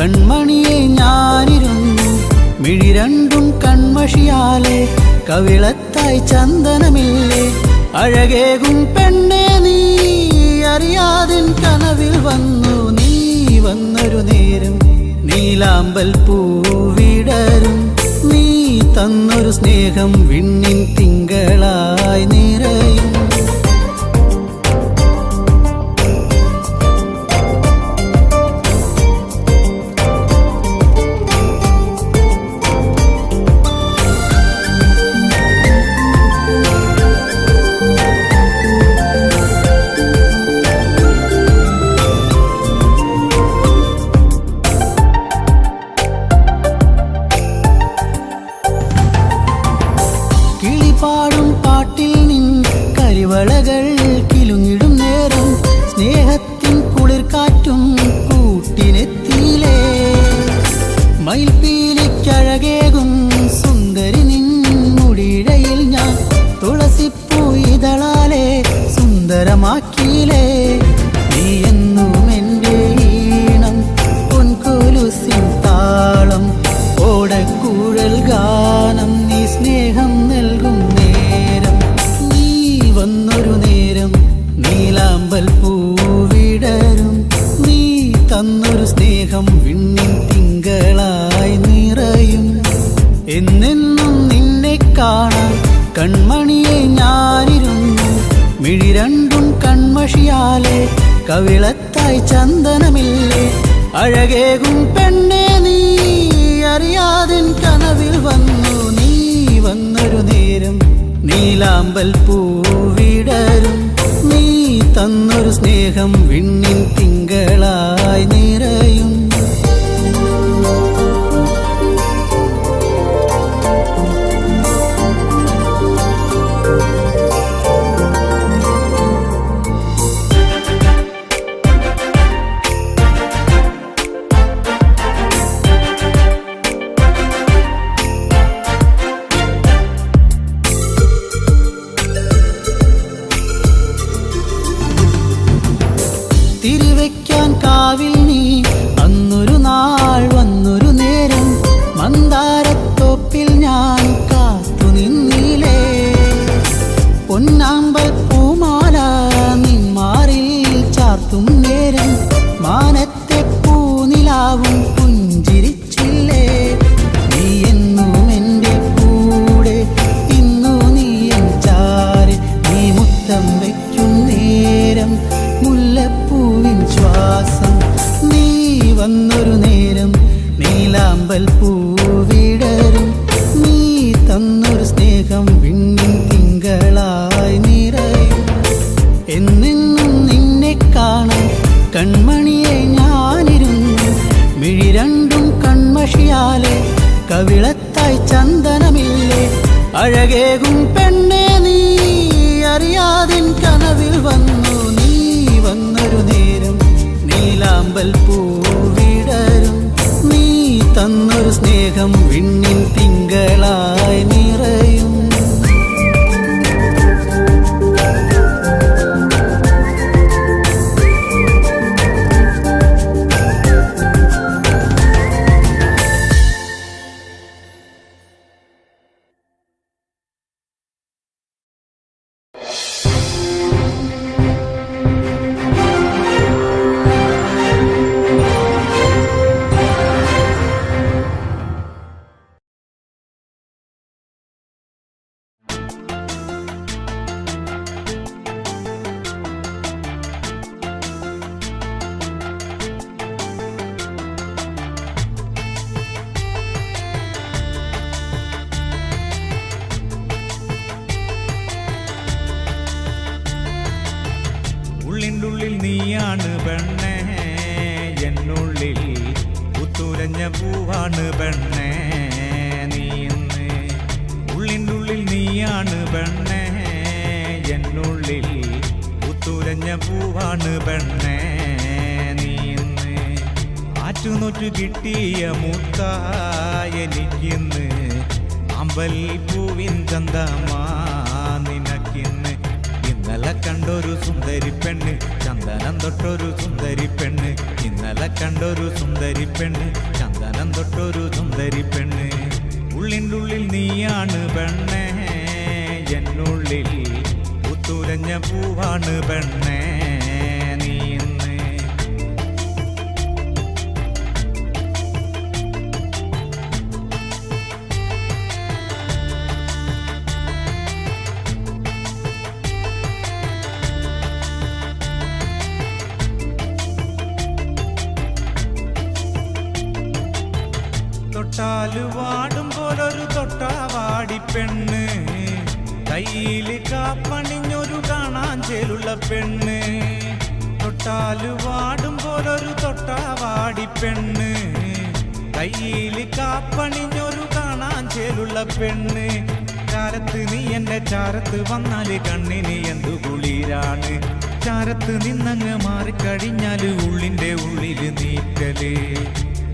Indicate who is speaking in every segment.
Speaker 1: കൺമണിയെ ഞാനിരുന്നു മിഴി രണ്ടും കൺമഷിയാലെ കവിളത്തായി ചന്ദനമില്ലേ അഴകേകും പെണ്ണെ നീ അറിയാതിൻ കനവിൽ വന്നു നീ വന്നൊരു നേരം നീലാമ്പൽ പൂവിടരും നീ തന്നൊരു സ്നേഹം വിണ്ണിൻ തിങ്കളായി നിറയും പാടും പാട്ടിൽ നിൻ കരിവളകൾ കിലുങ്ങിടും നേരം സ്നേഹത്തിൻ കുളിർക്കാറ്റും കൂട്ടിനെത്തിയിലേ മയിൽപ്പീലിക്കഴകേകും സുന്ദരി നിൻ മുടിയിഴയിൽ ഞാൻ തുളസിപ്പൂ ഇതളാലെ സുന്ദരമാക്കിയിലേ നീ എന്നും എൻ്റെ ഈണം പൊൻകൊലുസിൻ താളം ഓടക്കൂഴൽ ഗാനം നീ സ്നേഹം നൽകും നേരം നീ വന്നൊരു നേരം നീലാമ്പൽ പൂവിടരും നീ തന്നൊരു സ്നേഹം വിണ്ണിൻ തിങ്കളായി നിറയും എന്നെന്നും നിന്നെ കാണാൻ കൺമണിയെ ഞാനിരുന്നു മിഴി രണ്ടും കൺമഷിയാലെ കവിളത്തായി ചന്ദനമില്ലേ അഴകേകും പെണ്ണെ നീ അറിയാതിൻ കനവിൽ വന്നു നീ വന്നൊരു നേരം നീലാമ്പൽ പൂവിടരും നീ തന്നൊരു സ്നേഹം വിണ്ണിൻ തിങ്കളായി നിറയും തിരിവെക്കാൻ കാവിൽ നീ അന്നൊരു നാൾ വന്നൊരു നേരം മന്ദാരത്തോപ്പിൽ ഞാൻ കാത്തു നിന്നിലേ പൊന്നാമ്പൽ പൂമാല നിന്മാറിൽ ചാർത്തും നേരം മാനത്തെ പൂനിലാവും പുഞ്ചിരിച്ചില്ലേ നീ എന്നും എൻ്റെ കൂടെ ഇന്നു നീ എൻ ചാരി നീ മുത്തം വയ്ക്കും നേരം മുല്ലപ്പൂവിൻ ശ്വാസം നീ വന്നൊരു നേരം നീലാമ്പൽ പൂവിടരും നീ തന്നൊരു സ്നേഹം വിണ്ണിൻ തിങ്കളായി നിറയും എന്നെന്നും നിന്നെ കാണാൻ കൺമണിയെ ഞാനിരുന്നു മിഴി രണ്ടും കൺമഷിയാലെ കവിളത്തായി ചന്ദനമില്ലേ അഴകേകും പെണ്ണെ നീ അറിയാതിൻ കനവിൽ വന്നു നീ വന്നൊരു നേരം നീലാമ്പൽ പൂവിടരും നീ തന്നൊരു സ്നേഹം വിണ്ണിൻ തിങ്കളായി നിറയും
Speaker 2: ഉള്ളിനുള്ളിൽ നീയാണ് പെണ്ണേ എന്നുള്ളിൽ പുത്തുലഞ്ഞ പൂവാണ് പെണ്ണേ നീ ഇന്ന് ഉള്ളിനുള്ളിൽ നീയാണ് പെണ്ണേ എന്നുള്ളിൽ പുത്തുലഞ്ഞ പൂവാണ് പെണ്ണേ നീ ഇന്ന് ആറ്റുനൊറ്റു കിട്ടിയ മുത്തായെനിക്കിന്ന് അമ്പൽ പൂവിൻ ചന്തമാ നിനക്കിന്ന് ഇന്നലെ കണ്ടൊരു സുന്ദരി പെണ്ണ് ചന്ദനം തൊട്ടൊരു സുന്ദരി പെണ്ണ് ഇന്നലെ കണ്ടൊരു സുന്ദരി പെണ്ണ് ചന്ദനം തൊട്ടൊരു സുന്ദരി പെണ്ണ് ഉള്ളിൻ്റെ ഉള്ളിൽ നീയാണ് പെണ്ണേ എന്നുള്ളിൽ പുത്തുലഞ്ഞ പൂവാണ് പെണ്ണേ നീ ഇന്ന് തൊട്ടാല് വാടും പോലൊരു തൊട്ടാവാടി പെണ്ണ് കയ്യില് കാപ്പണിഞ്ഞൊരു കാണാൻ ചേലുള്ള പെണ്ണ് തൊട്ടാല് വാടും പോലൊരു തൊട്ടാവാടി പെണ്ണ് കയ്യില് കാപ്പണിഞ്ഞൊരു കാണാൻ ചേലുള്ള പെണ്ണ് ചാരത്ത് നീ എന്റെ ചാരത്ത് വന്നാല് കണ്ണിന് എന്തു കുളിരാണ് ചാരത്ത് നിന്നങ്ങ് മാറിക്കഴിഞ്ഞാല് ഉള്ളിന്റെ ഉള്ളില് നീറ്റല്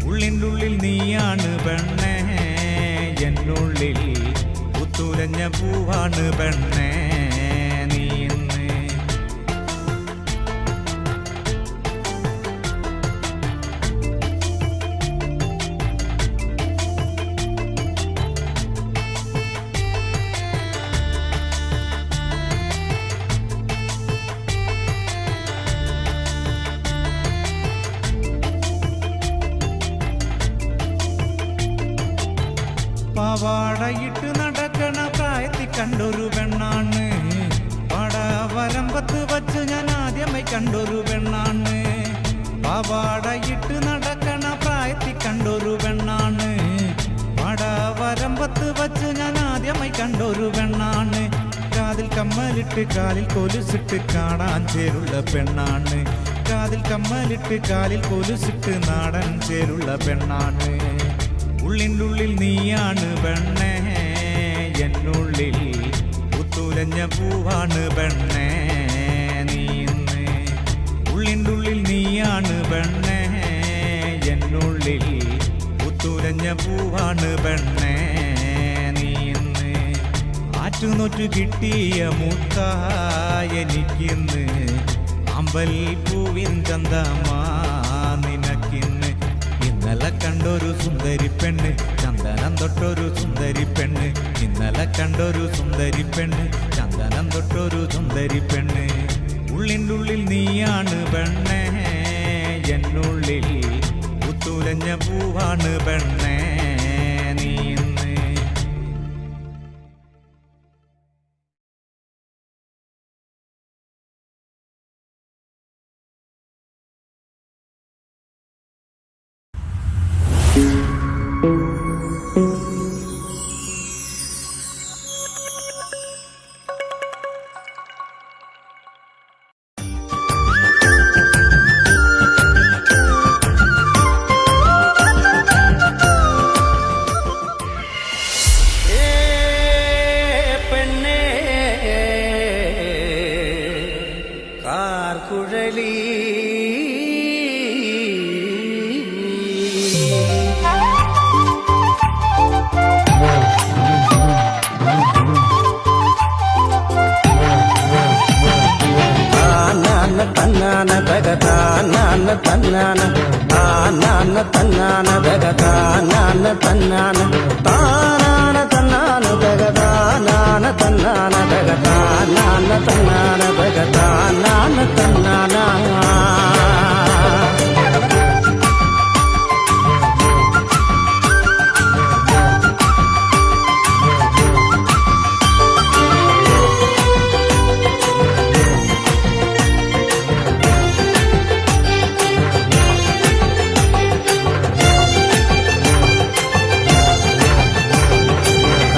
Speaker 2: ഉള്ളിൻ്റെ ഉള്ളിൽ നീയാണ് പെണ്ണേ എന്നുള്ളിൽ പുത്തുലഞ്ഞ പൂവാണ് പെണ്ണേ നീ ഇന്ന് പാവാടയിട്ട് നടക്കണ പ്രായത്തിൽ കണ്ടൊരു പെണ്ണാണ് വരമ്പത്ത് വച്ച് ഞാൻ ആദ്യമായി കണ്ടൊരു പെണ്ണാണ് പാവാടയിട്ട് നടക്കണ പ്രായത്തിൽ കണ്ടൊരു പെണ്ണാണ് വരമ്പത്ത് വച്ച് ഞാൻ ആദ്യമായി കണ്ടൊരു പെണ്ണാണ് കാതിൽ കമ്മലിട്ട് കാലിൽ കൊലുസിട്ട് കാണാൻ ചേരുള്ള പെണ്ണാണ് കാതിൽ കമ്മലിട്ട് കാലിൽ കൊലുസിട്ട് നാടൻ ചേരുള്ള പെണ്ണാണ് ഉള്ളിൻ്റെ ഉള്ളിൽ നീയാണ് പെണ്ണേ എന്നുള്ളിൽ പുത്തുലഞ്ഞ പൂവാണ് പെണ്ണേ നീ ഇന്ന് ഉള്ളിൻ്റെ ഉള്ളിൽ നീയാണ് പെണ്ണേ എന്നുള്ളിൽ പുത്തുലഞ്ഞ പൂവാണ് പെണ്ണേ നീ ഇന്ന് ആറ്റുനൊറ്റു കിട്ടിയ മുത്തായ എനിക്കിന്ന് അമ്പൽ പൂവിൻ ചന്തമാ നിനക്കിന്ന് ഇന്നലെ കണ്ടൊരു സുന്ദരി പെണ്ണ് ചന്ദനം തൊട്ടൊരു സുന്ദരി പെണ്ണ് ഇന്നലെ കണ്ടൊരു സുന്ദരി പെണ്ണ് ചന്ദനം തൊട്ടൊരു സുന്ദരി പെണ്ണ് ഉള്ളിൻ്റെ ഉള്ളിൽ നീയാണ് പെണ്ണേ എന്നുള്ളിൽ പുത്തുലഞ്ഞ പൂവാണ് പെണ്ണേ നീ ഇന്ന്
Speaker 1: കുഴലി തന്നാന തകതാന തന്നാന താനാന തന്നാന തകതാന തന്നാന താനാന തന്നാന തകതാന തന്നാന തകതാന തന്നാന തകതാന തന്നാന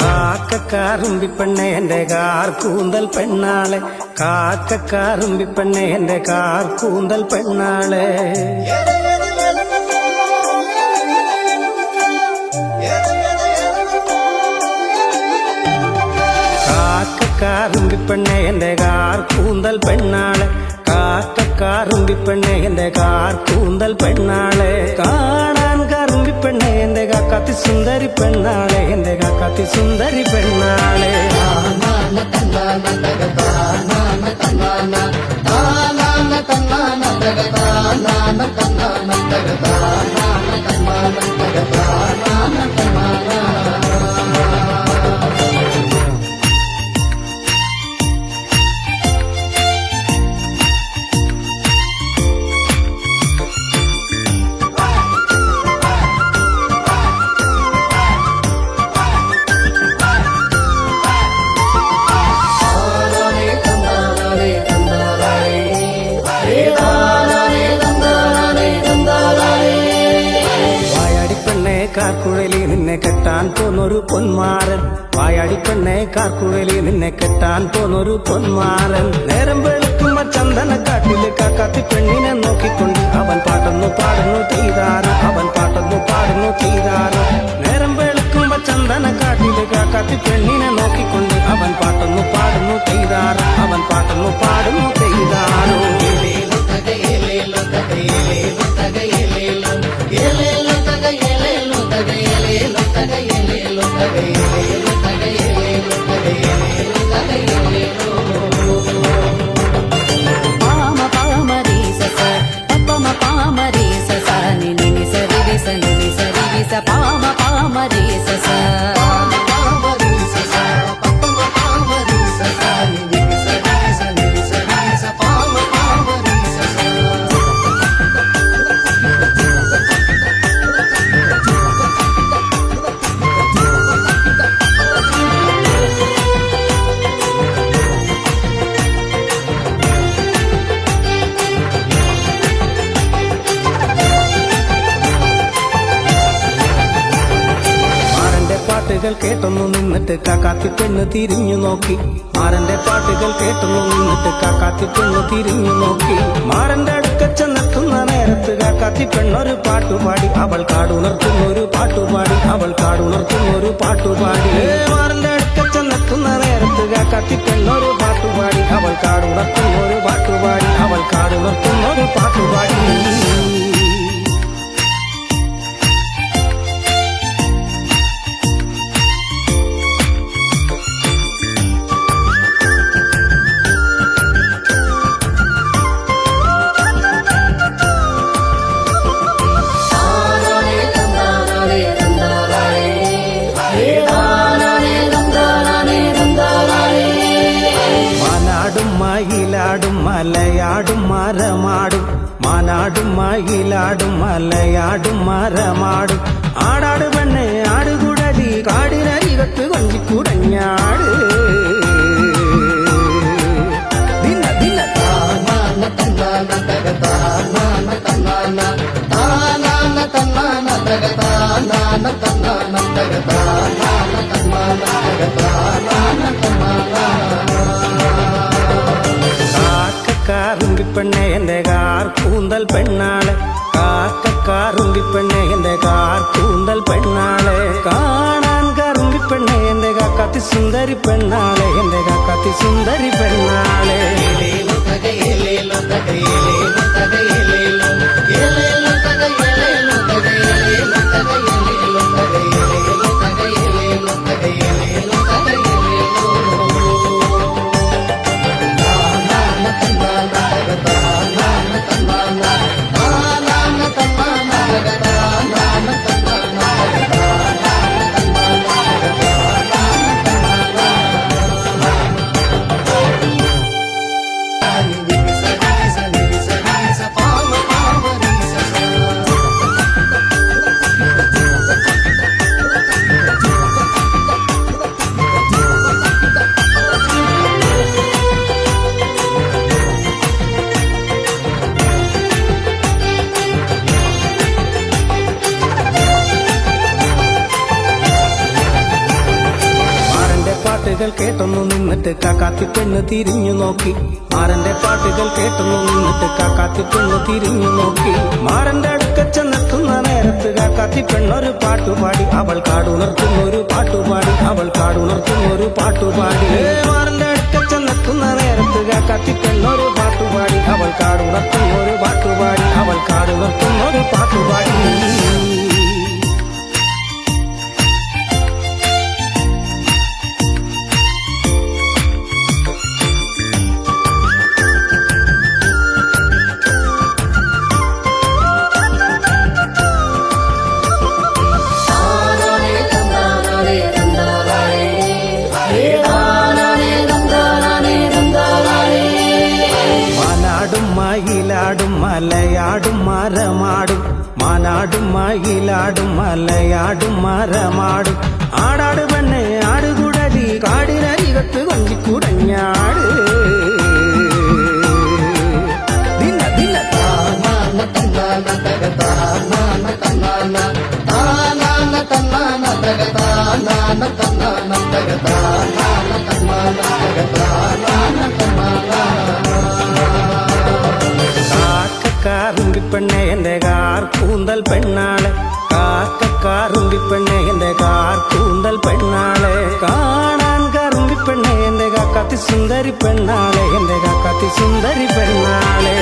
Speaker 1: കാക്കക്കാറുമ്പിപ്പെണ്ണെ എന്റെ കാർ കൂന്തൽ പെണ്ണാളെ കാക്കക്കാറുമ്പിപ്പെണ്ണെ എന്റെ കാർ കൂന്തൽ പെണ്ണാളെ കാക്കക്കാറുമ്പിപ്പെണ്ണെ എന്റെ കാർ കൂന്തൽ പെണ്ണാളെ കാക്കക്കാറുമ്പിപ്പെണ്ണെ എന്റെ കാർ കൂന്തൽ പെണ്ണാളെ കാണാൻ കറുമ്പിപ്പെണ്ണെ എന്റെ കാക്കാത്തി സുന്ദരി പെണ്ണാളെ എന്റെ കാക്കാത്തി സുന്ദരി പെണ്ണാളെ കാർക്കുഴലി നിന്നെ കെട്ടാൻ പോന്നൊരു പൊന്മാരൻ വായാടി പെണ്ണെ കാർക്കുഴലി നിന്നെ കെട്ടാൻ പോന്നൊരു പൊന്മാരൻ നേരം വെളുക്കുമ്പോ ചന്ദനക്കാട്ടില് കാക്കാത്തി പെണ്ണിനെ നോക്കിക്കൊണ്ട് അവൻ പാട്ടൊന്നു പാടുന്നു ചെയ്താരോ അവൻ പാട്ടൊന്നു പാടുന്നു ചെയ്താരോ നേരം വെളുക്കുമ്പോ ചന്ദനക്കാട്ടില് കാക്കാത്തി പെണ്ണിനെ നോക്കിക്കൊണ്ട് അവൻ പാട്ടൊന്നു പാടുന്നു ചെയ്താരോ അവൻ പാട്ടൊന്നു പാടുന്നു ചെയ്താരോ പാട്ടുകൾ കേട്ടൊന്നു നിന്നിട്ട് കാക്കാത്തി പെണ്ണ് തിരിഞ്ഞു നോക്കി മാരന്റെ പാട്ടുകൾ കേട്ടൊന്നു നിന്നിട്ട് കാക്കാത്തി പെണ്ണ് തിരിഞ്ഞു നോക്കി മാരന്റെ അടുക്ക ചെന്നെത്തുന്ന നേരത്ത് കാക്കാത്തി പെണ്ണൊരു പാട്ടുപാടി അവൾ കാടുണർത്തുന്നൊരു പാട്ടുപാടി അവൾ കാടുണർത്തുന്നൊരു പാട്ടുപാടി മാരന്റെ അടുക്ക ചെന്നെത്തുന്ന നേരത്ത് കാക്കാത്തി പെണ്ണൊരു പാട്ടുപാടി അവൾ കാടുണർത്തുന്നൊരു പാട്ടുപാടി അവൾ കാടുണർത്തുന്നൊരു പാട്ടുപാടി മയിലാടും മലയാടും മരമാടും മാനാടും മയിലാടും മലയാടും മരമാടും ആടാട് പെണ്ണെ ആടുകുടലി കാടിനരികത്ത് കൊഞ്ചിക്കുടഞ്ഞാട് കാറുമ്പിപ്പെണ്ണെ എന്റെ കാർ കൂന്തൽ പെണ്ണാളെ കാറുമ്പിപ്പെണ്ണെ എന്റെ കാർ കൂന്തൽ പെണ്ണാളെ കാണാൻ കാറുമ്പിപ്പെണ്ണെ എന്റെ കാക്കാത്തി സുന്ദരി പെണ്ണാളെ എന്റെ കാക്കാത്തി സുന്ദരി പെണ്ണാളെ പാട്ടുകൾ കേട്ടൊന്നു നിന്നിട്ട് കാക്കാത്തി പെണ്ണ് തിരിഞ്ഞു നോക്കി മാരന്റെ പാട്ടുകൾ കേട്ടൊന്നു നിന്നിട്ട് കാക്കാത്തി പെണ്ണ് തിരിഞ്ഞു നോക്കി മാരന്റെ അടുക്ക ചെന്നെത്തുന്ന നേരത്ത് കാക്കാത്തി പെണ്ണൊരു പാട്ടുപാടി അവൾ കാടുണർത്തുന്നൊരു പാട്ടുപാടി അവൾ കാടുണർത്തുന്നൊരു പാട്ടുപാടി മാരന്റെ അടുക്ക ചെന്നെത്തുന്ന നേരത്ത് കാക്കാത്തി പെണ്ണൊരു പാട്ടുപാടി അവൾ കാടുണർത്തുന്നൊരു പാട്ടുപാടി അവൾ കാടുണർത്തുന്നൊരു പാട്ടുപാടി മയിലാടും മലയാടും മരമാടും മാനാടും മയിലാടും മലയാടും മരമാടും ആടാട് പെണ്ണെ ആടുകുടലി കാടിനരികത്ത് കൊഞ്ചിക്കുടഞ്ഞാട് ദിന ദിന താനാന തന്നാന തകതാനാന തന്നാന താനാന തന്നാന തകതാനാന തന്നാന തകതാനാന തന്നാന തകതാനാന തന്നാന കാക്കക്കാറുമ്പി പെണ്ണെ എന്റെ കാർ കൂന്തൽ പെണ്ണാളെ കാക്കക്കാറുമ്പി പെണ്ണെ എന്റെ കാർ കൂന്തൽ പെണ്ണാളെ കാണാൻ കറുമ്പി പെണ്ണെ എന്റെ കാക്കാത്തി സുന്ദരി പെണ്ണാളെ എന്റെ കാക്കാത്തി സുന്ദരി പെണ്ണാളെ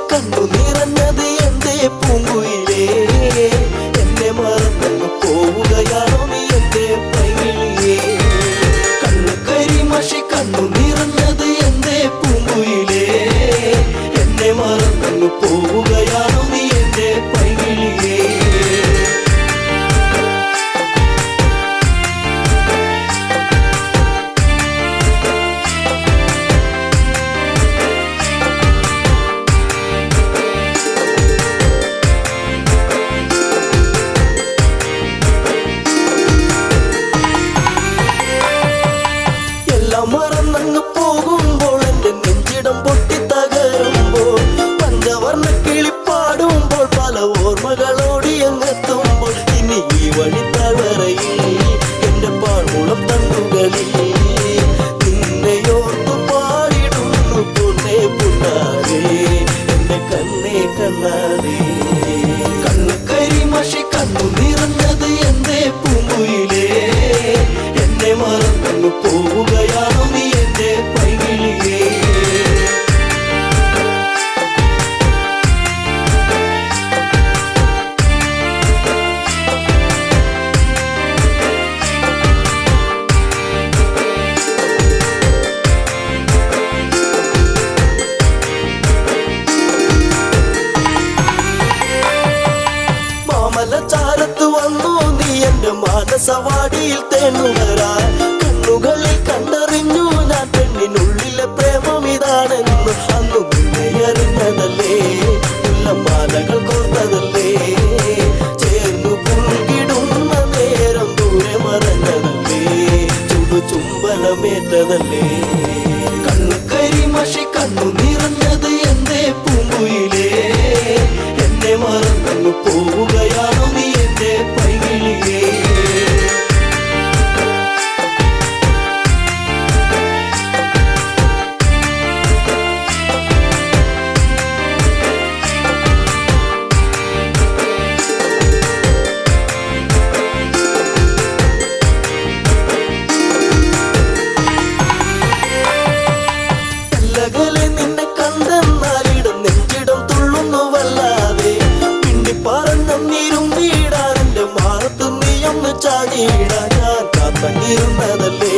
Speaker 3: കണ്ണു നിറഞ്ഞത് എന്റെ പൂങ്കുയിലേ എന്നെ മറന്നു പോവുകയാണോ നീ എന്റെ പൈകിളിയേ കണ്ണുകരിമഷി കണ്ണു നിറഞ്ഞത് എന്റെ പൂങ്കുയിലേ എന്നെ മറന്നു പോവുകയാണോ നീ എന്റെ പൈകിളിയേ മറന്നങ്ങ് പോകുമ്പോൾ എന്റെ നെഞ്ചിടം പൊട്ടി തകരുമ്പോൾ പഞ്ചവർണ്ണ കിളിപ്പാടുമ്പോൾ പല ഓർമ്മകളോടി അങ്ങെത്തുമ്പോൾ ഇനി ഈ വഴി താഴ്വരയിൽ എന്റെ പാഴ്മുളം തണ്ടുകളിൽ നിന്നെയോർത്തു പാടിടുന്നു പൊന്നേ പുണ്ണാരേ എന്റെ കണ്ണേ കണ്ണാരേ കണ്ണുകരിമഷി കണ്ണു നിറഞ്ഞത് എന്റെ പൂങ്കുയിലേ എന്നെ മറന്നു പോവുകയാണോ നീ എന്റെ പൈകിളിയേ മാമലച്ചാരത്ത് വന്നു നീ എന്റെ മാനസവാടിയിൽ തേനുണരാൻ കണ്ണുകളിൽ കണ്ടറിഞ്ഞു ഞാൻ പെണ്ണിനുള്ളിലെ പ്രേമം ഇതാണെന്ന് അന്നു നിന്നെ അറിഞ്ഞതല്ലേ മാലകൾ കോർത്തതല്ലേ ചേർന്നു പുൽകിടുന്ന നേരം ദൂരെ മറഞ്ഞതല്ലേ ചുംബനമേറ്റതല്ലേ കണ്ണുകരിമഷി കണ്ണു നിറഞ്ഞത് എന്റെ പൂങ്കുയിലേ എന്നെ മറന്നു പോവുകയാണോ നീ എന്റെ പൈകിളിയേ ചാടിയിടാൻ ഞാൻ കാത്തങ്ങിരുന്നതല്ലേ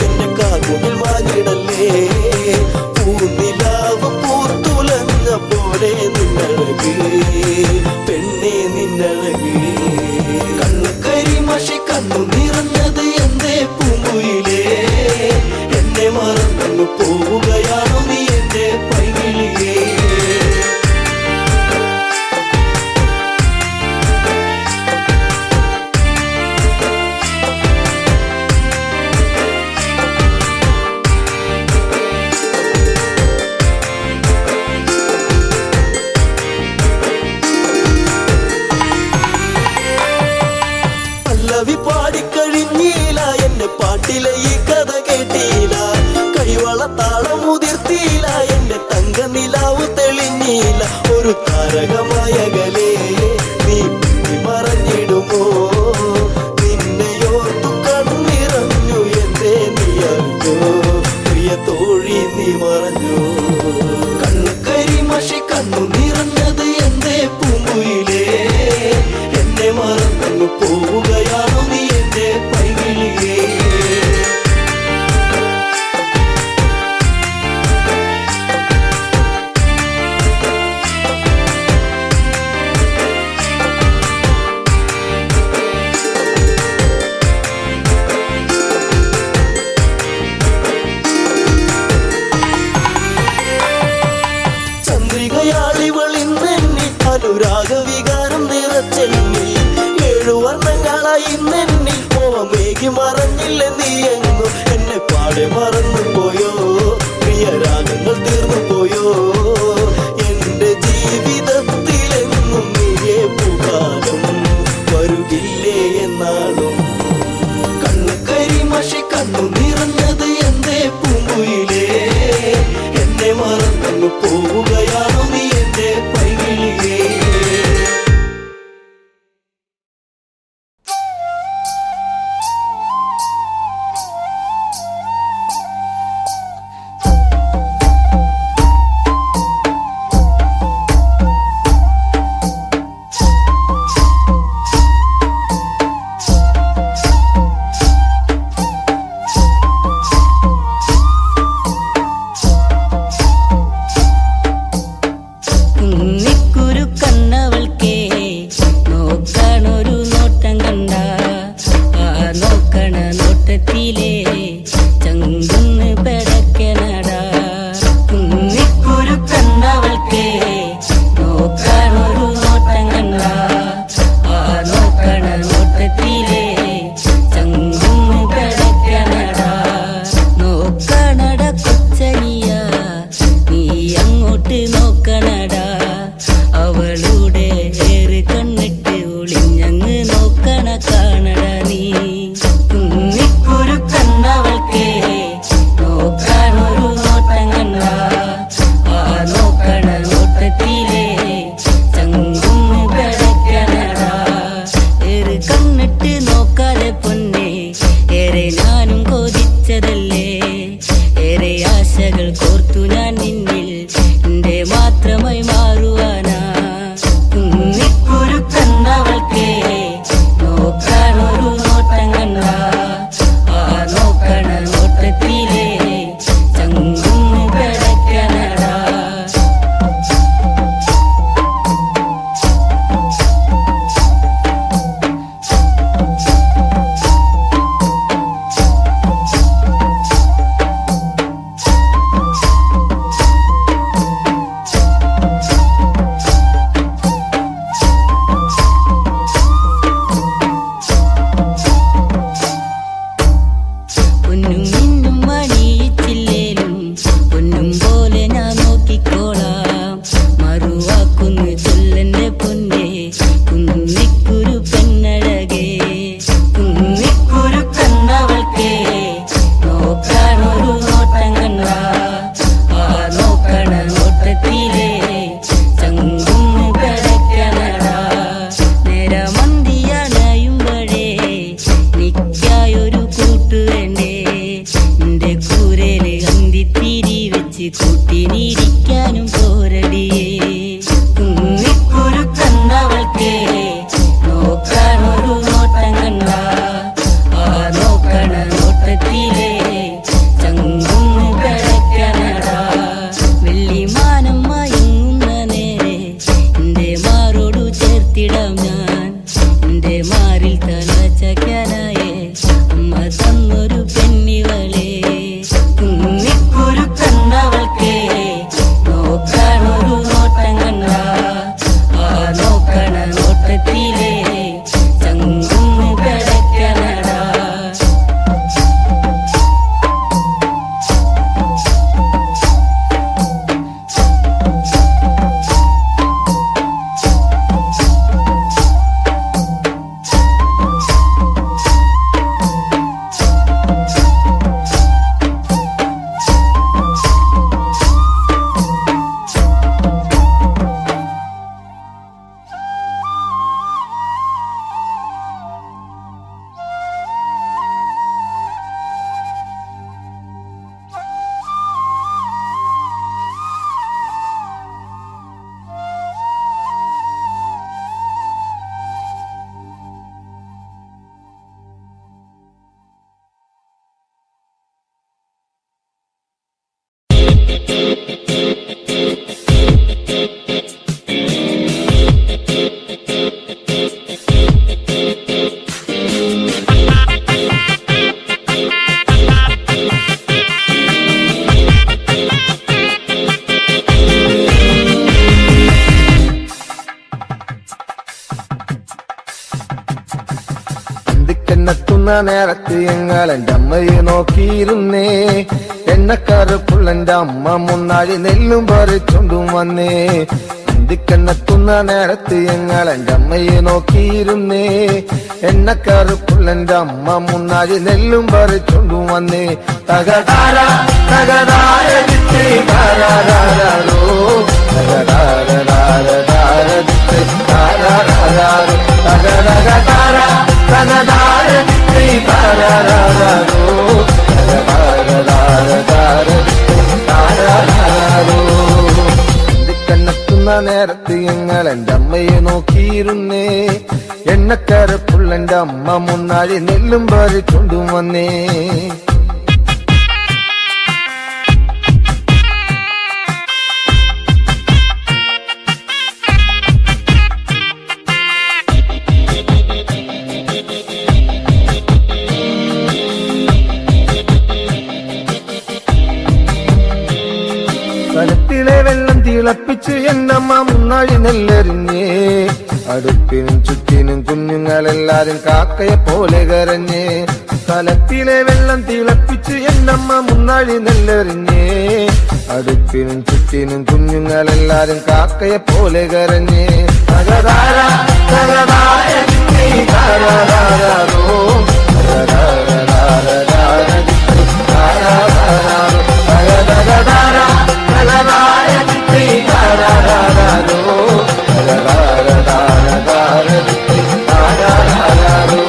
Speaker 3: എന്നെ കാർമുകിൽ മാഞ്ഞിടല്ലേ പൂനിലാവ് പൂത്തുലഞ്ഞ പോലെ നിന്നഴക് പെണ്ണെ നിന്നഴക് കണ്ണു കരിമഷി കണ്ണു നിറഞ്ഞത് എന്തേ പൂങ്കുയിലേ എന്നെ മറന്നു പോവുകയാണോ നീ എന്റെ പൈകിളിയേ പല്ലവി പാടിക്കഴിഞ്ഞീല എന്നെ പാട്ടിലെ ഈ കഥ കേട്ടീല കൈവള താളം മുതിർത്തീല എന്നെ തങ്ക നിലാവ് തെളിഞ്ഞീല ഒരു താരകമായകലേ നീ പിന്നി മറഞ്ഞിടുമോ നിന്നെയോർത്തു കണ്ണിറഞ്ഞു എന്തേ നീ അറിഞ്ഞോ പ്രിയ തോഴി നീ മറഞ്ഞു കണ്ണു കരിമഷി കണ്ണു നിറഞ്ഞത് എന്തേ പൂങ്കുയിലേ എന്നെ മറന്നു പോവുകയാണോ നീ എന്റെ പൈകിളിയേ ചന്ദ്രികയാളിവളിന്നെന്നി അനുരാഗവികാരം നിറച്ചെന്നി ഏഴുവർണ്ണങ്ങളായി നെന്നി മോഹമേകി മറഞ്ഞില്ല നീ എങ്ങു എന്നെ പാടെ മറന്നു പോയോ പ്രിയരാഗങ്ങൾ തീർന്നു പോയോ എന്റെ ജീവിതത്തിലെങ്ങും നീയേ പൂക്കാലം വരുകില്ലേ എന്നാളും കണ്ണു കരിമഷി കണ്ണു നിറഞ്ഞത് എന്തേ പൂങ്കുയിലേ എന്നെ മറന്നു പോവുകയാണോ നീ എന്റെ പൈകിളിയേ
Speaker 4: അന്തിക്കെന്നെത്തുന്ന നേരത്ത് ഞങ്ങൾ എന്റെ അമ്മയെ നോക്കിയിരുന്നേ. എണ്ണക്കറുപ്പുള്ള എന്റെ അമ്മ മുന്നാഴി നെല്ലും പറിച്ചോണ്ടും വന്നേ. അന്തിക്കെന്നെത്തുന്ന നേരത്ത് ഞങ്ങൾ എന്റെ അമ്മയെ നോക്കിയിരുന്നേ. എണ്ണക്കറുപ്പുള്ള എന്റെ അമ്മ മുന്നാഴി നെല്ലും പറിച്ചോണ്ടും വന്നേ. തകതാര തകതാര ദിത്തേ താരാരാരോ തകതാര ദിത്തേ താരാരാരോ തകതകതാര തകതാര ദിത്തേ താരാരാരോ തകതാര ദിത്തേ താരാരാരോ. കണ്ണെത്തുന്ന നേരത്ത് ഞങ്ങൾ എന്റെ അമ്മയെ നോക്കിയിരുന്നേ. എണ്ണക്കരപ്പുള്ള എന്റെ അമ്മ മുന്നാഴി നെല്ലും പറിച്ചോണ്ടും വന്നേ. കലത്തിലെ വെള്ളം തിളപ്പിച്ച് എന്നമ്മ മുന്നാഴി നെല്ലെറിഞ്ഞേ. അടുപ്പിനും ചുറ്റിനും കുഞ്ഞുങ്ങളെല്ലാരും കാക്കയെ പോലെ കരഞ്ഞേ. കലത്തിലെ വെള്ളം തിളപ്പിച്ച് എന്നമ്മ മുന്നാഴി നെല്ലെറിഞ്ഞേ. അടുപ്പിനും ചുറ്റിനും കുഞ്ഞുങ്ങളെല്ലാരും കാക്കയെ പോലെ കരഞ്ഞേ. തകതാര തകതാര ദിത്തേ താരാരാരോ തകതാര ദിത്തേ താരാരാരോ തകതകതാര തകതാര ദിത്തേ താരാരാരോ തകതാര ദിത്തേ താരാരാരോ.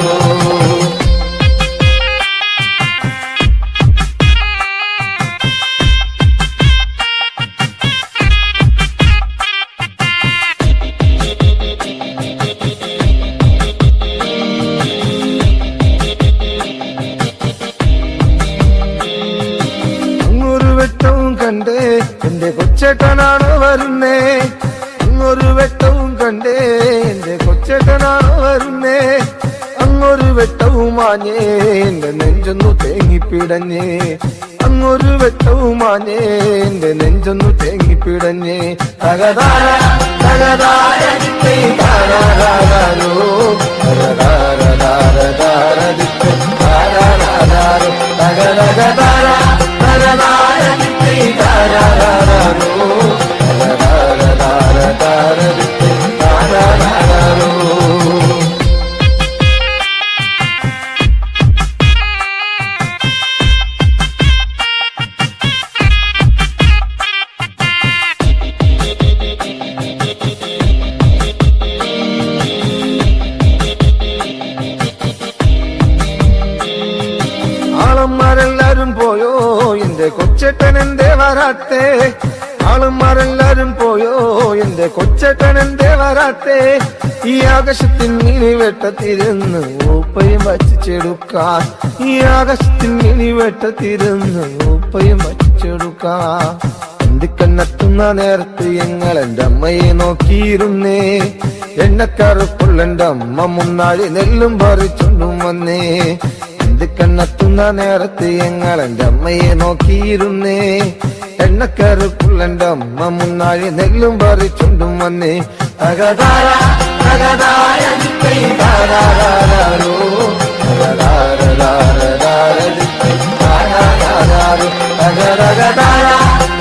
Speaker 4: കണ്ടേ എന്റെ കൊച്ചേട്ടനാണോ വരുന്നേ. അങ്ങൊരു വെട്ടവും കണ്ടേ എന്റെ കൊച്ചേട്ടനാണോ വരുന്നേ. അങ്ങൊരു വെട്ടവും മാഞ്ഞേ എന്റെ നെഞ്ചൊന്നു തേങ്ങിപ്പിടഞ്ഞേ. അങ്ങൊരു വെട്ടവും മാഞ്ഞേ എന്റെ നെഞ്ചൊന്നു തേങ്ങിപ്പിടഞ്ഞേ. തകതാര തകതാര ദിത്തേ താരാരാരോ തകതാര ദിത്തേ താരാരാരോ തകതകതാര തകതാര ദിത്തേ താരാരാരോ തകതാര ദിത്തേ താരാരാരോ. ആളന്മാരെല്ലാരും പോയോ എന്റെ കൊച്ചേട്ടൻ എന്തേ വരാത്തേ. ആളന്മാരെല്ലാരും പോയോ എന്റെ കൊച്ചേട്ടൻ എന്തേ വരാത്തേ. ഈ ആകാശത്തിൽ മിനി വെട്ടത്തിരുന്ന് ഊപ്പയും വച്ചിച്ചെടുക്കാൻ. ഈ ആകാശത്തിൽ മിനി വെട്ടത്തിരുന്ന് ഊപ്പയും വച്ചിച്ചെടുക്കാൻ. അന്തിക്കണ്ണെത്തുന്ന നേരത്ത് ഞങ്ങൾ എന്റെ അമ്മയെ നോക്കിയിരുന്നേ. എണ്ണക്കറുപ്പുള്ള എന്റെ അമ്മ മുന്നാഴി നെല്ലും പറിച്ചോണ്ടും വന്നേ. കണ്ണെത്തുന്ന നേരത്ത് ഞങ്ങൾ എന്റെ അമ്മയെ നോക്കിയിരുന്നേ. എണ്ണക്കറുപ്പുള്ള എന്റെ അമ്മ മുന്നാഴി നെല്ലും പറിച്ചോണ്ടും വന്നേ. തകതാര തകതാര ദിത്തേ താരാരാരോ തകതാര ദിത്തേ താരാരാരോ തകതകതാര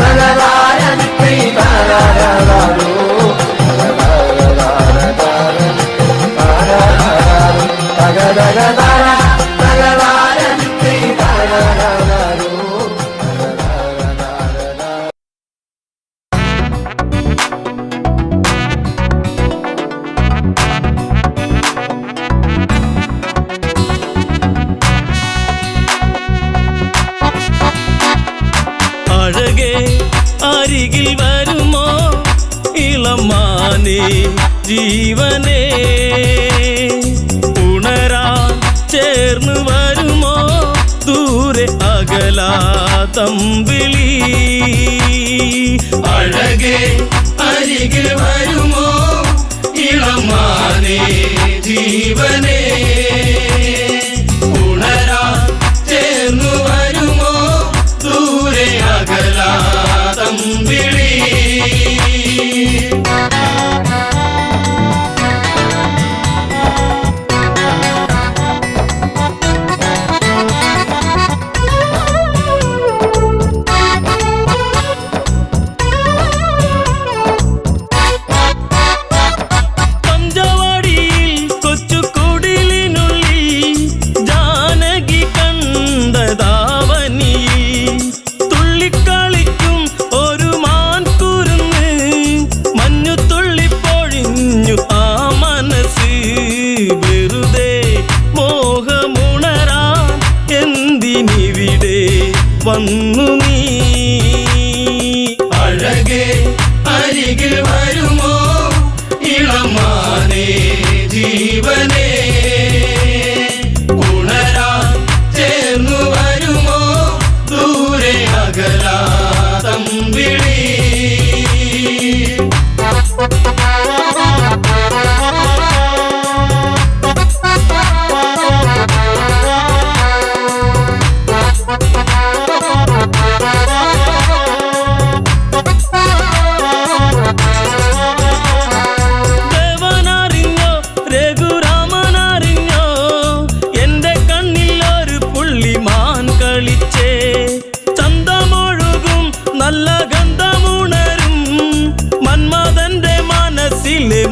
Speaker 4: തകതാര ദിത്തേ താരാരാരോ തകതാര ദിത്തേ താരാരാരോ തകതകതാര തകതാര ദിത്തേ താരാരാരോ.
Speaker 5: അഴകേ അരികിൽ വരുമോ ഇളമാനേ ജീവനേ. ഉണരാൻ ചേർന്ന് വരുമോ ദൂരെ അകലാ തമ്പിളി. അഴകേ അരികിൽ വരുമോ ഇളമാനേ ജീവനേ. ഉണരാൻ ചേർന്ന് വരുമോ ദൂരെ അകലാ തമ്പിളി. വന്നു നീ അഴകേ അരികിൽ വരുമോ ഇളമാനേ ജീവനേ ഉണരാൻ ചേർന്നു വരുമോ ദൂരെ അകലാതമ്പിളി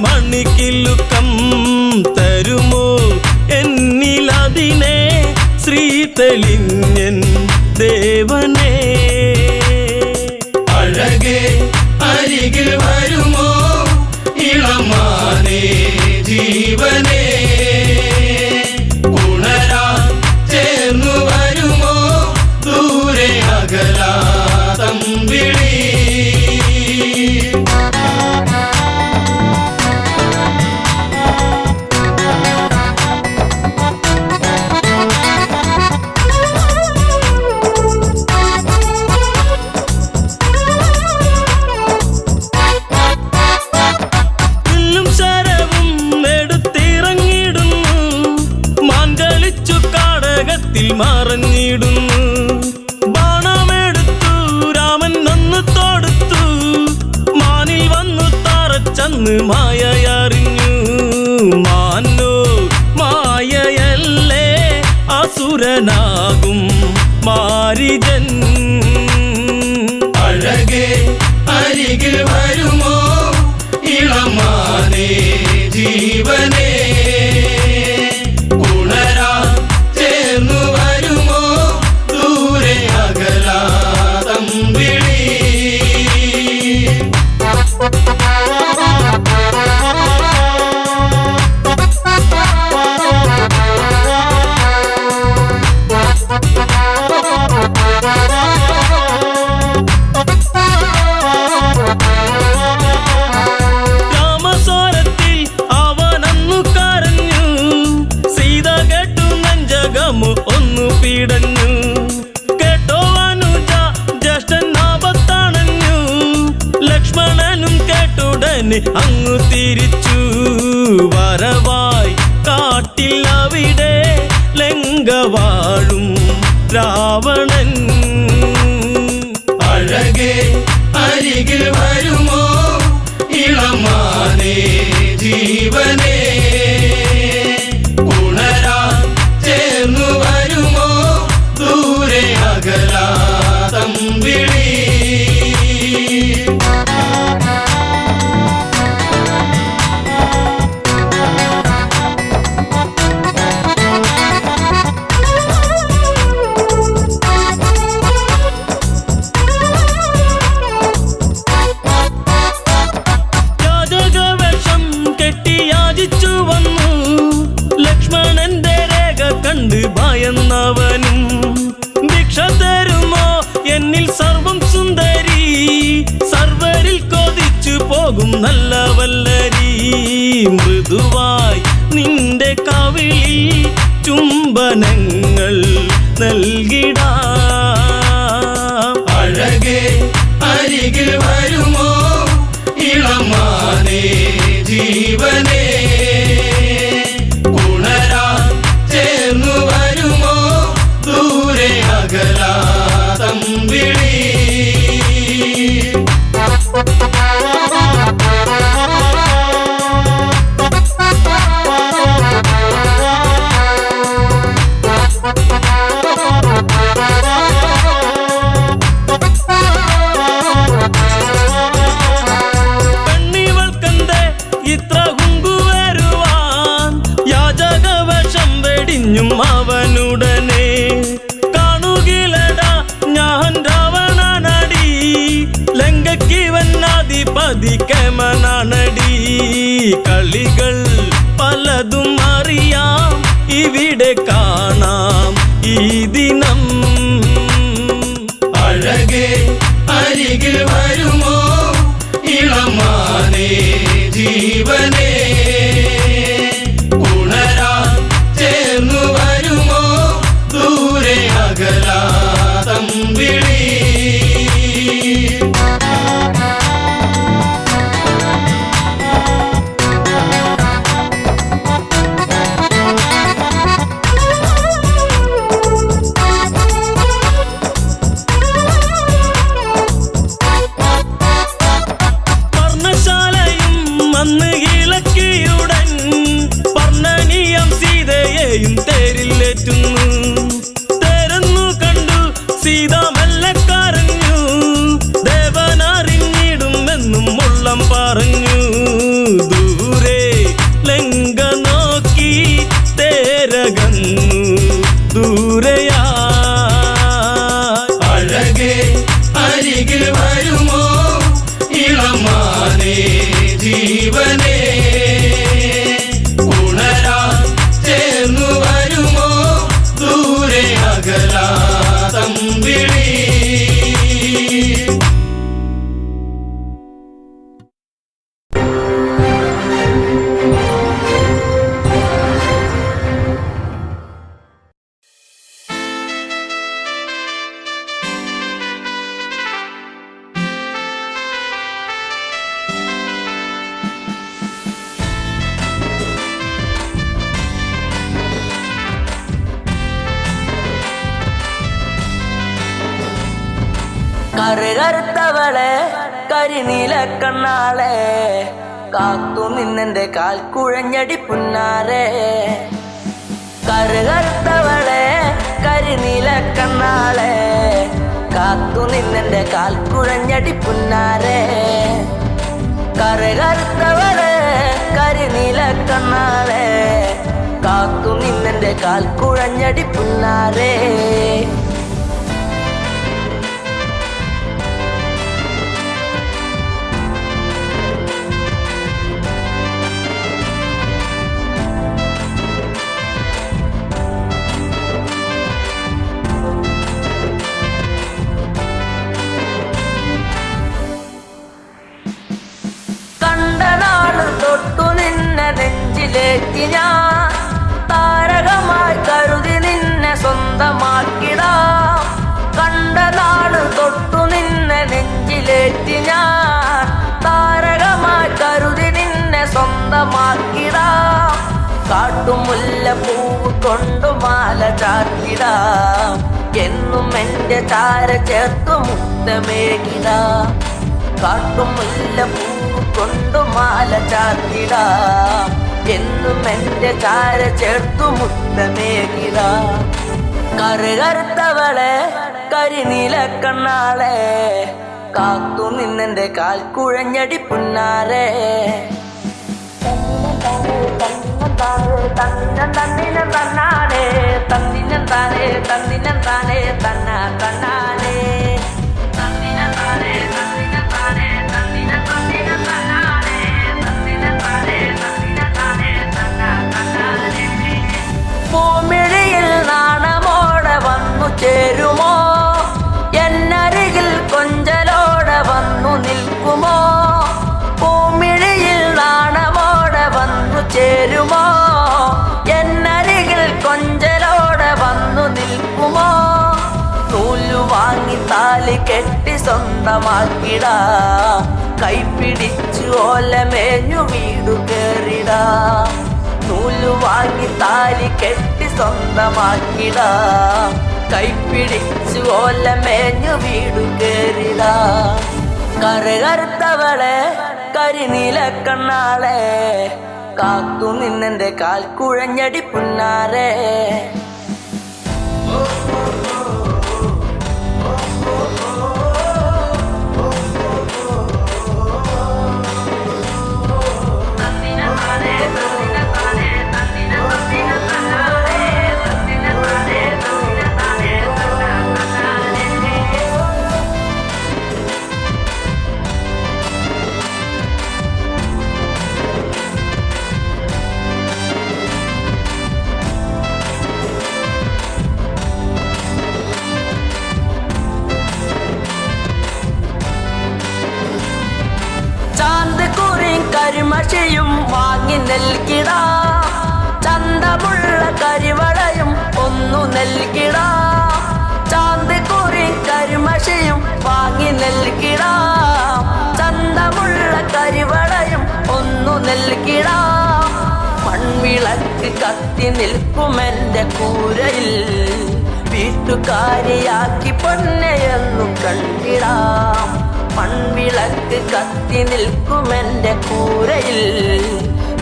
Speaker 5: മണിക്കിലുക്കം തരുമോ എന്നിലതിനെ ശ്രീ തെളിഞ്ഞൻ ദേവനേ അഴകേ അരികിൽ വരുമോ ഇളമാനേ ജീവനേ ഉണരാൻ ചേർന്നു വരുമോ ദൂരെ അകലാതമ്പിളി മറഞ്ഞിടുന്നു ബാണമെടുത്തു രാമൻ ഒന്ന് തൊടുത്തു മാനിൽ വന്നു തറച്ചന്ന് മായയറിഞ്ഞു മാനോ മായയല്ലേ അസുരനാകും മാരിജൻ അഴകേ അരികിൽ വരുമോ ഇളമാനേ ജീവനേ ഒന്നു പീഡഞ്ഞു കേട്ടോ അനുജ ജ്യേഷ്ഠൻ ആപത്താണഞ്ഞു ലക്ഷ്മണനും കേട്ടുടനെ അങ്ങു തിരിച്ചു വരവായി കാട്ടിൽ അവിടെ ലങ്ക വാഴും രാവണൻ അഴകേ അരികിൽ വരുമോ ഇളമാനേ ജീവനേ ഉണരാൻ ചേർന്നു വരുമോ ദൂരെ അകലാതമ്പിളി യാചകവേഷം കെട്ടി യാചിച്ചു വന്നു ലക്ഷ്മണന്റെ രേഖ കണ്ട് ഭയന്നവനും ഭിക്ഷ തരുമോ എന്നിൽ സർവം സുന്ദരി സർവരിൽ കൊതിച്ചു പോകും നല്ല വല്ലരി മൃദുവായി നിന്റെ കവിളിൽ ചുംബനങ്ങൾ നൽകിടാം അഴകേ അരികിൽ വരുമോ ഇളമാനേ ജീവനേ ഉണരാൻ ചേർന്നു വരുമോ ദൂരെ അകലാതമ്പിളി പെണ്ണിവൾക്കെന്തേ ഇത്ര ഹുങ്കുവരുവാൻ യാചകവേഷം വെടിഞ്ഞും അവനുടനെ കാണുകിലടാ ഞാൻ രാവണനടി ലങ്കയ്ക്കിവൻ അധിപതി കേമനാണടി കളികൾ പലതും അറിയാം ഇവിടെ കാണാം ഈ ദിനം അഴകേ അരികിൽ വരുമോ ഇളമാനേ ജീവനേ ഉണരാൻ ചേർന്നു വരുമോ ദൂരെ അകലാതമ്പിളി അന്ന് ഇളക്കിയുടൻ പർണനീയം സീതയെയും തേരിലേറ്റുന്നു തേരെന്നു കണ്ടു സീത മെല്ലെ കരഞ്ഞു ദേവനറിഞ്ഞിടുമെന്നും ഉള്ളം പറഞ്ഞു ദൂരെ ലങ്ക നോക്കി തേരകന്നു ദൂരയാ അഴകേ അരികിൽ വരുമോ ഇളമാനേ ജീവനേ ഉണരാൻ ചേർന്നു വരുമോ ദൂരെ അകലാതമ്പിളി
Speaker 6: കറുകറുത്തവളെ കരിനീല കണ്ണാളെ കാത്തു നിന്നെന്റെ കാൽ കുഴഞ്ഞടി പുന്നാരെ കറുകറുത്തവളെ കരിനീല കണ്ണാളെ കാത്തു നിന്നെന്റെ കാൽ കുഴഞ്ഞടി പുന്നാരെ കറുകറുത്തവളെ കരിനീല കണ്ണാളെ കാത്തു നിന്നെന്റെ കാൽ കുഴഞ്ഞടി പുന്നാരെ നെഞ്ചിലേറ്റി ഞാൻ താരകമായി കരുതി നിന്നെ സ്വന്തമാക്കിടാം കണ്ട നാട് തൊട്ടു നിന്നെ നെഞ്ചിലേറ്റി ഞാൻ താരകമായി കരുതി നിന്നെ സ്വന്തമാക്കിടാം കാട്ടുമുല്ല പൂവ് കൊണ്ടു മാല ചാത്തിടാം എന്നും എന്റെ ചാര ചേർത്തു മുത്തമേകിടാം കാട്ടുമുല്ല പൂവ് കൊണ്ടു മാല ചാത്തിടാം എന്നും എന്റെ ചാര ചേർത്തു മുത്തമേകിടാം കറുകറുത്തവളെ കരിനീല കണ്ണാളെ കാത്തു നിന്നെന്റെ കാൽ കുഴഞ്ഞടി പുന്നാരെ തന്നിനം തന്നാനേ തന്നിനം താനേ തന്നിനം താനേ തന്ന തന്നാനേ തന്നിനം താനേ തന്നിനം താനേ തന്നിനം തന്നിനം തന്നാനേ തന്നിനം താനേ തന്നിനം താനേ തന്ന തന്നാനേ പൂമിഴിയിൽ നാണമോടെ വന്നു ചേരുമോ എന്നരികിൽ കൊഞ്ചലോടെ വന്നു നിൽക്കുമോ പൂമിഴിയിൽ നാണമോടെ വന്നു ചേരുമോ എന്നരികിൽ കൊഞ്ചലോടെ വന്നു നിൽക്കുമോ നൂലു വാങ്ങി താലി കെട്ടി സ്വന്തമാക്കിടാ കൈപിടിച്ചു ഓലമേഞ്ഞു വീടു കേറിടാ നൂലു വാങ്ങി താലി കെട്ടി സ്വന്തമാക്കിടാ കൈപിടിച്ചു ഓലമേഞ്ഞു വീടു കേറിടാ കറുകറുത്തവളെ കരിനീല കണ്ണാളെ കാത്തു നിന്നെന്റെ കാൽ കുഴഞ്ഞടി പുന്നാരെ കരിമഷിയും വാങ്ങി നൽകിടാ ചന്തമുള്ള കരിവളയും ഒന്നു നൽകിടാ ചാന്ത് കുറി കരിമഷിയും വാങ്ങി നൽകിടാ ചന്തമുള്ള കരിവളയും ഒന്നു നൽകിടാ മൺവിളക്ക് കത്തി നിൽക്കുമെന്റെ കൂരയിൽ വീട്ടുകാരിയാക്കി പൊന്നെയെന്നു കണ്ടിടാം മൺവിളക്ക് കത്തി നിൽക്കുമെന്റെ കൂരയിൽ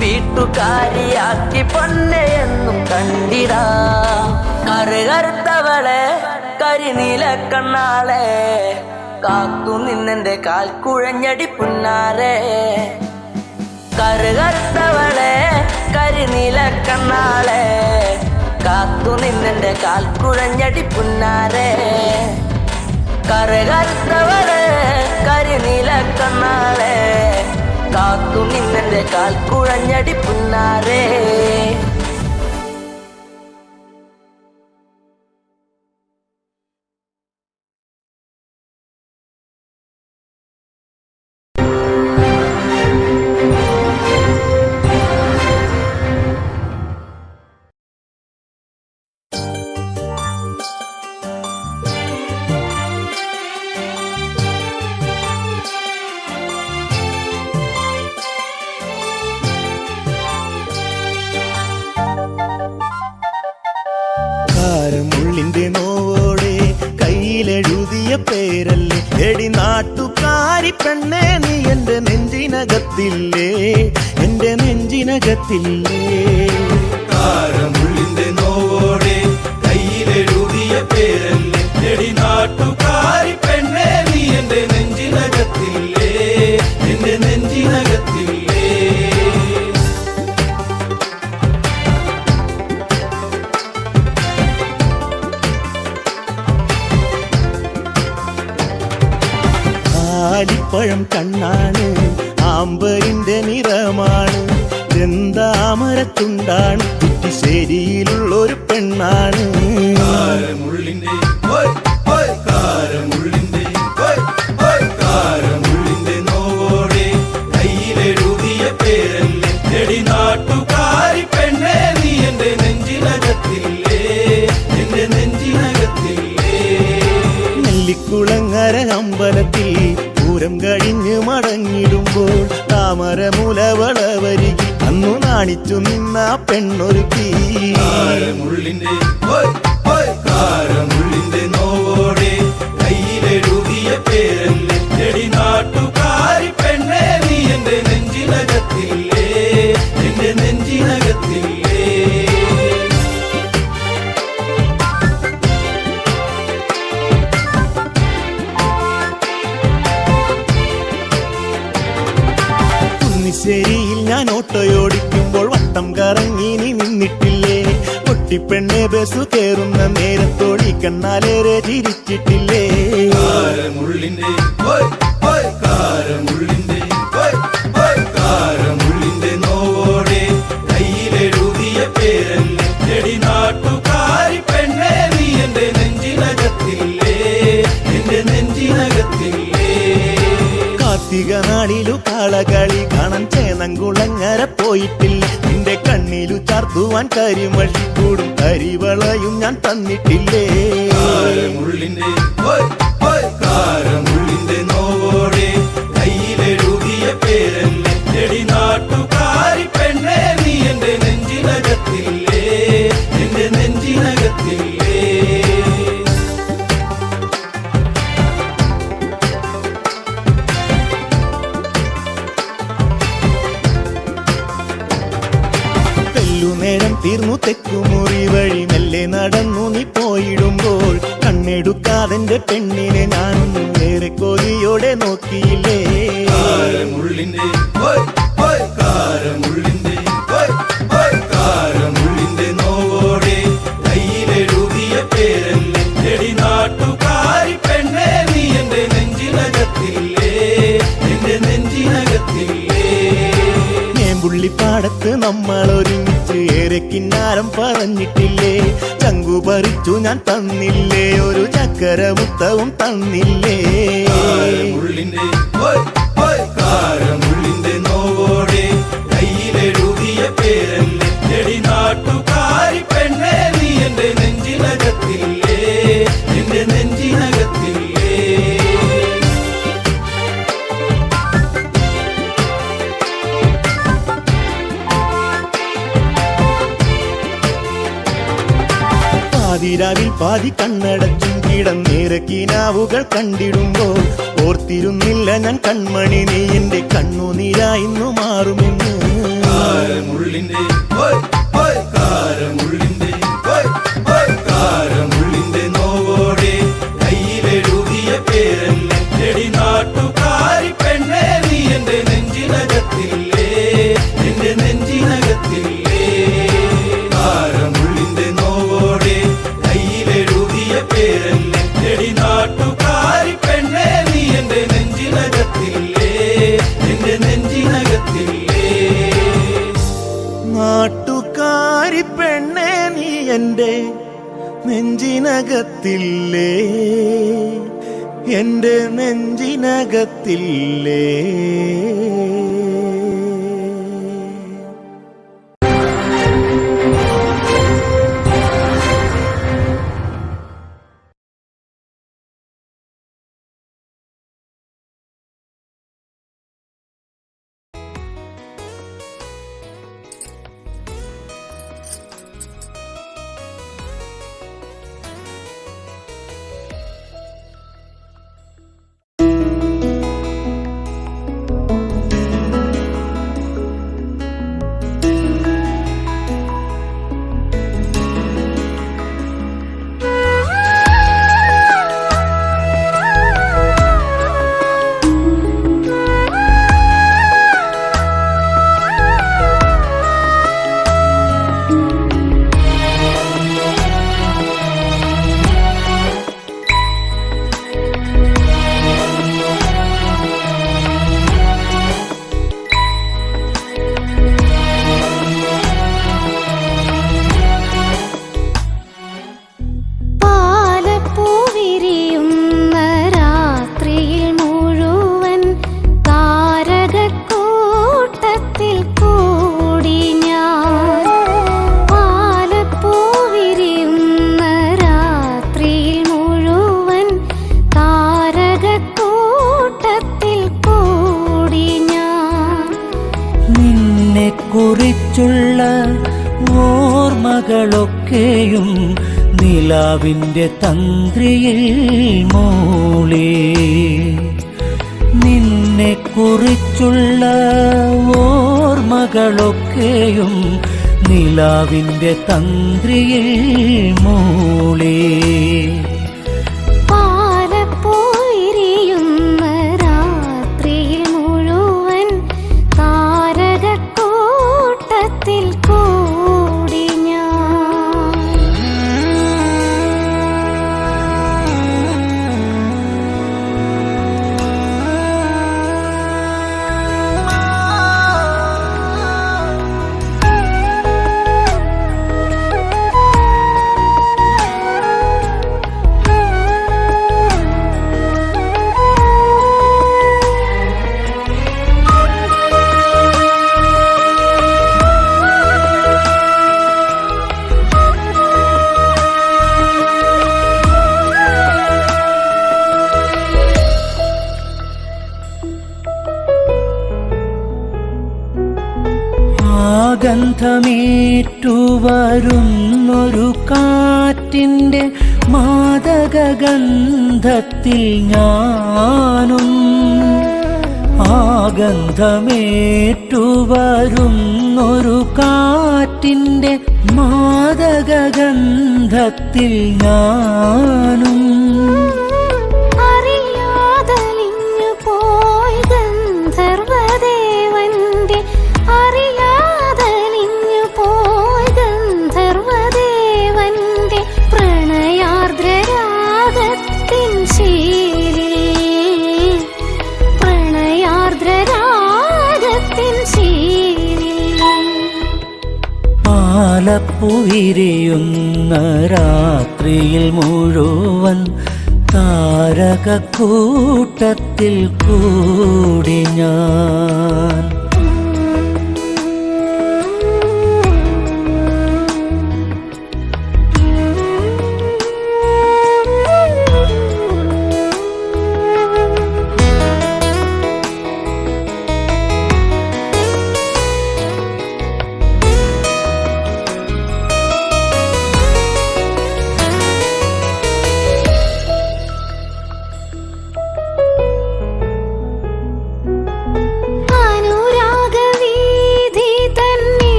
Speaker 6: വീട്ടുകാരിയാക്കി പൊന്നെയെന്നു കണ്ടിടാം കറുകറുത്തവളെ കരിനീല കണ്ണാളെ കാത്തു നിന്നെന്റെ കാൽ കുഴഞ്ഞടി പുന്നാരെ കറുകറുത്തവളെ കരിനീല കണ്ണാളെ കാത്തു നിന്നെന്റെ കാൽ കുഴഞ്ഞടി പുന്നാരെ കറുകറുത്തവളെ കരിനീല കണ്ണാളെ കാത്തു നിന്നെന്റെ കാൽ കുഴഞ്ഞടി പുന്നാരെ
Speaker 2: കാരമുള്ളിന്റെ നോവോടെ കയ്യിലെഴുതിയ പേരല്ലേ എടി നാട്ടുകാരി പെണ്ണേ നീ എന്റെ നെഞ്ചിനകത്തില്ലേ എന്റെ നെഞ്ചിനകത്തില്ലേ
Speaker 5: കാരമുള്ളിന്റെ നോവോടെ കയ്യിലെഴുതിയ പേരല്ലേ എടി നാട്ടുകാരി പെണ്ണേ നീ എന്റെ നെഞ്ചിനകത്തില്ലേ എന്റെ നെഞ്ചിനകത്തില്ലേ
Speaker 2: ആലിപ്പഴം കണ്ണാണ് ആമ്പരിന്റെ നിറമാണ് ചെന്താമരത്തുണ്ടാണ് കുറ്റിശ്ശേരിയിലുള്ളൊരു പെണ്ണാണ്
Speaker 5: കാരമുള്ളിന്റെ കാരമുള്ളിന്റെ കാരമുള്ളിന്റെ നോവോടെ കയ്യിലെഴുതിയ പേരല്ലേ എടി നാട്ടുകാരി പെണ്ണേ നീ എന്റെ നെഞ്ചിനകത്തില്ലേ എന്റെ നെഞ്ചിനകത്തില്ലേ
Speaker 2: നെല്ലിക്കുളങ്ങര അമ്പലത്തിൽ പൂരം കഴിഞ്ഞ് മടങ്ങിടുമ്പോൾ താമരമുലവളവരികി അന്നു നാണിച്ചു നിന്ന പെണ്ണൊരുക്കി
Speaker 5: കാരമുള്ളിന്റെ കാരമുള്ളിന്റെ നോവോടെ കയ്യിലെഴുതിയ പേരല്ലേ എടി നാട്ടുകാരി പെണ്ണേ നീ എന്റെ നെഞ്ചിനകത്തില്ലേ എന്റെ നെഞ്ചിനകത്തില്ലേ
Speaker 2: കുന്നിശ്ശേരിയിൽ ഞാൻ ഓട്ടോയോടിക്കുമ്പോൾ വട്ടം കറങ്ങി നീ നിന്നിട്ടില്ലേ പൊട്ടിപ്പെണ്ണെ ബസ് കേറുന്ന നേരത്തോടി കണ്ണാലേറെ ചിരിച്ചിട്ടില്ലേ
Speaker 5: കാരമുള്ളിന്റെ കാരമുള്ളിന്റെ കാരമുള്ളിന്റെ നോവോടെ കയ്യിലെഴുതിയ പേരല്ലേ എടി നാട്ടുകാരി പെണ്ണേ നീ എന്റെ നെഞ്ചിനകത്തില്ലേ എന്റെ നെഞ്ചിനകത്തില്ലേ
Speaker 2: കാർത്തിക നാളിലു കാളകളി കാണാൻ ചേന്നംകുളങ്ങര പോയിട്ടില്ല നിന്റെ കണ്ണിലു ചാർത്തുവാൻ കരിമഷിക്കൂടും കരിവളയും ഞാൻ തന്നിട്ടില്ലേ
Speaker 5: കാരമുള്ളിന്റെ കാരമുള്ളിന്റെ നോവോടെ കയ്യിലെഴുതിയ പേരല്ലേ എടി നാട്ടുകാരി പെണ്ണേ നീ എന്റെ നെഞ്ചിനകത്തില്ലേ എന്റെ നെഞ്ചിനകത്തില്ലേ
Speaker 2: നേരം തീർന്നു തെക്കുമുറി വഴി മെല്ലെ നടന്നു നീ പോയിടുമ്പോൾ കണ്ണെടുക്കാതെന്റെ പെണ്ണിനെ ഞാനൊന്നു ഏറെ കൊതിയോടെ നോക്കിയില്ലേ
Speaker 5: കാരമുള്ളിന്റെ കാരമുള്ളിന്റെ കാരമുള്ളിന്റെ നോവോടെ കയ്യിലെഴുതിയ പേരല്ലേ എടി നാട്ടുകാരി പെണ്ണേ നീ എന്റെ നെഞ്ചിനകത്തില്ലേ എന്റെ നെഞ്ചിനകത്തില്ലേ
Speaker 2: പുള്ളിപ്പാടത്ത് നമ്മൾ ഒരുമിച്ച് ഏറെ കിന്നാരം പറഞ്ഞിട്ടില്ലേ ചങ്കു പറിച്ചു ഞാൻ തന്നില്ലേ ഒരു ചക്കര മുത്തവും തന്നില്ലേ
Speaker 5: കാരമുള്ളിന്റെ കാരമുള്ളിന്റെ നോവോടെ
Speaker 2: നിലാവിൽ പാതി കണ്ണടച്ചും കിടന്നേറെ കിനാവുകൾ കണ്ടിടുമ്പോൾ ഓർത്തിരുന്നില്ല ഞാൻ കൺമണി നീ എന്റെ കണ്ണുനീരായിന്നു മാറുമെന്ന്.
Speaker 5: കാരമുള്ളിന്റെ കാരമുള്ളിന്റെ കാരമുള്ളിന്റെ നോവോടെ കയ്യിലെഴുതിയ പേരല്ലേ എടി നാട്ടുകാരി പെണ്ണേ നീ എന്റെ നെഞ്ചിനകത്തില്ലേ, എന്റെ നെഞ്ചിനകത്തില്ലേ. കാരമുള്ളിന്റെ നോവോടെ കയ്യിലെഴുതിയ പേരല്ലേ എടി നാട്ടുകാരി പെണ്ണേ നീ എന്റെ നെഞ്ചിനകത്തില്ലേ, എന്റെ നെഞ്ചിനകത്തില്ലേ.
Speaker 2: നാട്ടുകാരി പെണ്ണേ നീ എന്റെ നെഞ്ചിനകത്തില്ലേ, എന്റെ നെഞ്ചിനകത്തില്ലേ.
Speaker 7: കുറിച്ചുള്ള ഓർമ്മകളൊക്കെയും നിലാവിൻ്റെ തന്ത്രിയിൽ മൂളി. നിന്നെ കുറിച്ചുള്ള ഓർമ്മകളൊക്കെയും നിലാവിൻ്റെ തന്ത്രിയിൽ മൂളി. ഗന്ധമേറ്റുവരുന്നൊരു കാറ്റിൻ്റെ മാദകഗന്ധത്തിൽ ഞാനും, ആ ഗന്ധമേറ്റുവരുന്നൊരു കാറ്റിൻ്റെ മാദകഗന്ധത്തിൽ ഞാനും. പാലപ്പുവിരിയുന്ന രാത്രിയിൽ മുഴുവൻ താരകക്കൂട്ടത്തിൽ കൂടി ഞാൻ.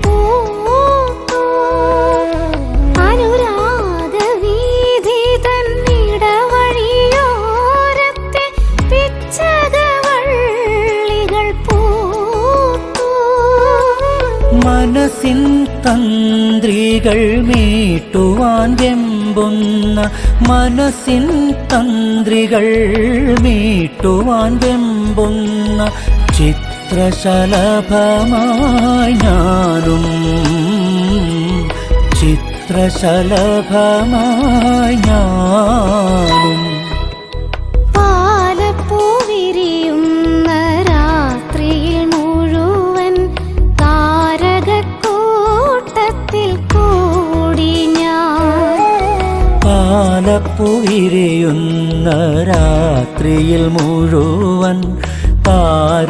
Speaker 8: പൂത്തു അനുരാഗവീഥി തന്നിടവഴിയോരത്തെ പിച്ചകവള്ളികൾ പൂത്തു
Speaker 7: മനസ്സിൻ തന്ത്രികൾ മീട്ടുവാൻ വെമ്പുന്ന മനസ്സിൻ തന്ത്രികൾ മീട്ടുവാൻ വെമ്പുന്ന ചിത്രശലഭമായി ഞാനും ചിത്രശലഭമായി ഞാനും
Speaker 8: പാലപ്പൂ വിരിയുന്ന രാത്രിയിൽ മുഴുവൻ താരകക്കൂട്ടത്തിൽ കൂടി ഞാൻ
Speaker 7: പാലപ്പൂ വിരിയുന്ന രാത്രിയിൽ മുഴുവൻ താരകക്കൂട്ടത്തിൽ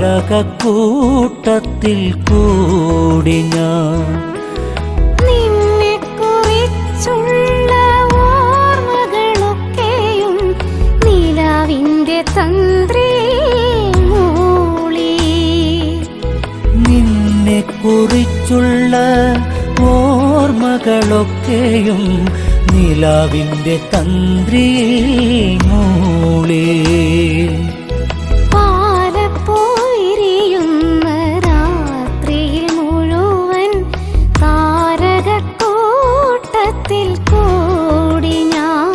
Speaker 7: കൂടി ഞാൻ
Speaker 8: നിന്നെക്കുറിച്ചുള്ള ഓർമ്മകളൊക്കെയും നിലാവിന്റെ തന്ത്രി മൂളി
Speaker 7: നിന്നെക്കുറിച്ചുള്ള ഓർമ്മകളൊക്കെയും നിലാവിന്റെ തന്ത്രിയിൽ മൂളി
Speaker 8: പാലപ്പൂ വിരിയുന്ന രാത്രിയിൽ മുഴുവൻ താരകക്കൂട്ടത്തിൽ കൂടി ഞാൻ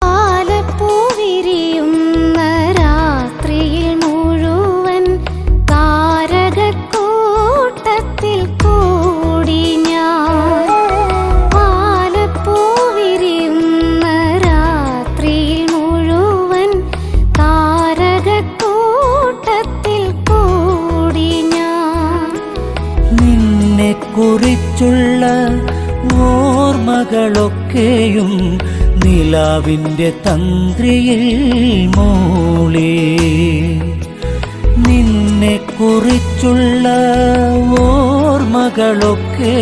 Speaker 8: പാലപ്പൂ വിരിയുന്ന രാത്രിയിൽ മുഴുവൻ താരകക്കൂട്ടത്തിൽ കൂടി ഞാൻ പാലപ്പൂ വിരിയുന്ന രാത്രിയിൽ മുഴുവൻ താരകക്കൂട്ടത്തിൽ കൂടി ഞാൻ
Speaker 7: നിന്നെക്കുറിച്ചുള്ള ഓർമ്മകളൊക്കെയും നിലാവിന്റെ തന്ത്രിയിൽ മൂളി നിന്നെക്കുറിച്ചുള്ള ഓർമ്മകളൊക്കെ